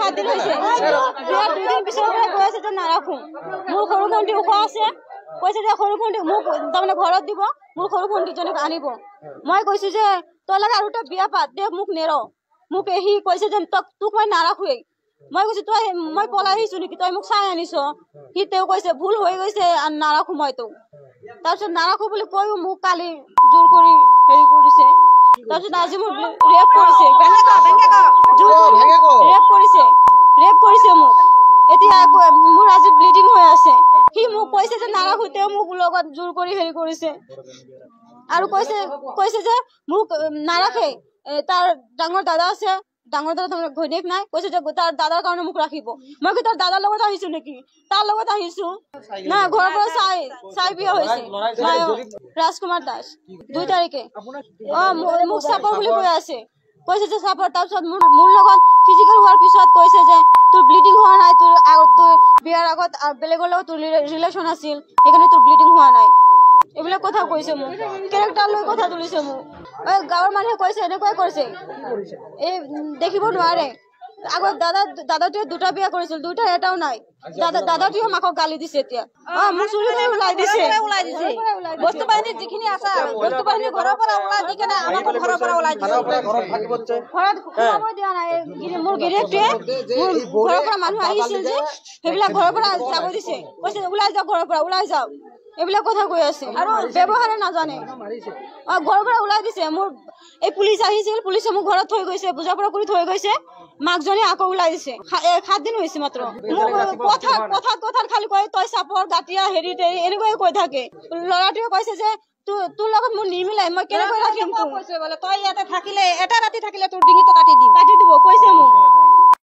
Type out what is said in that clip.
7 দিন হৈছে বিয়াৰ 2 দিন পিছৰ পৰা কৈ আছে যে নাৰাখো মোৰ সৰু ভণ্টি ওখ আছে কৈছে যে সৰু ভণ্টি মোক তাৰমানে ঘৰত দিব মোৰ সৰু ভণ্টিজনীক আনিব মই কৈছো যে তই লাগে আৰু এটা বিয়া পাত দে মোক নেৰ মোক এহি কৈছে যে তোক মই নাৰাখোৱেই মই কৈছো তই মই পলাই আহিছো নেকি তই মোক চাই আনিছ সি তেওঁ কৈছে ভুল হৈ গৈছে নাৰাখো মই তোক তাৰপিছত নাৰাখো বুলি কৈও মোক কালি জোৰ কৰি হেৰি কৰিছে তাৰপিছত আজি মোক ৰেপ কৰিছে ৰেপ কৰিছে মোক এতিয়া মোৰ আজি ব্লিডিং হৈ আছে সি মোক কৈছে যে নাৰাখো তেওঁ মোক লগত জোৰ কৰি হেৰি কৰিছে আৰু কৈছে যে মোক নাৰাখে তাৰ ডাঙৰ দাদা আছে ডাঙৰ দাদা ঘৈণীয়েক নাই কৈছে যে তাৰ দাদাৰ কাৰণে মোক ৰাখিব মই কি তাৰ দাদাৰ লগত আহিছো নেকি তাৰ লগত আহিছো না ঘৰৰ পৰা চাই বিয়া হৈছে ৰাজকুমাৰ দাস 2 তাৰিখে মোক চাপৰ বুলি কৈ আছে কৈছে যে চাপৰ তাৰপিছত মোৰ লগত ফিজিকেল হোৱাৰ পিছত কৈছে যে তোৰ ব্লিডিং হোৱা নাই তোৰ বিয়াৰ আগত বেলেগৰ লগত তোৰ ৰিলেশ্যন আছিল সেইকাৰণে তোৰ ব্লিডিং হোৱা নাই এইবিলাক কথা কৈছে মোক কেৰেক্টাৰ লৈ কথা তুলিছে মোক গাঁৱৰ মানুহে কৈছে এনেকুৱাই কৰিছে এই দেখিব নোৱাৰে আগত দাদাটোৱে 2টা বিয়া কৰিছিল 2টা এটাও নাই দাদাটোৱে মাকক গালি দিছে এতিয়া মোক চুৰি কৰি ওলাই দিছে বস্তু বাহিনী যিখিনি আছে বস্তু বাহিনী ঘৰৰ পৰা ওলাই দি কেনে আমাক ঘৰৰ পৰা ওলাই দিছে ঘৰত সোমাব দিয়া নাই মোৰ গিৰিয়েকটোৱে মোৰ ঘৰৰ পৰা মানুহ আহিছিল যে সেইবিলাক ঘৰৰ পৰা যাব দিছে কৈছে ওলাই যাওক ঘৰৰ পৰা ওলাই যাওক এইবিলাক কথা কৈ আছে আৰু ব্যৱহাৰে নাজানে ঘৰৰ পৰা ওলাই দিছে মোৰ এই পুলিচ আহিছিল পুলিচে মোক ঘৰত থৈ গৈছে বুজা পৰা কৰি থৈ গৈছে মাকজনী আকৌ ওলাই দিছে 7 দিন হৈছে মাত্ৰ কথাত খালি কয় তই চাপৰ গাতিয়া হেৰি এনেকৈ কৈ থাকে ল'ৰাটোৱে কৈছে যে তোৰ লগত মোৰ নিমিলাই মই কেনেকৈ ৰাখিম কৈছে বোলে তই ইয়াতে থাকিলে এটা ৰাতি থাকিলে তোৰ ডিঙিটো কাটি দিব কৈছে মোক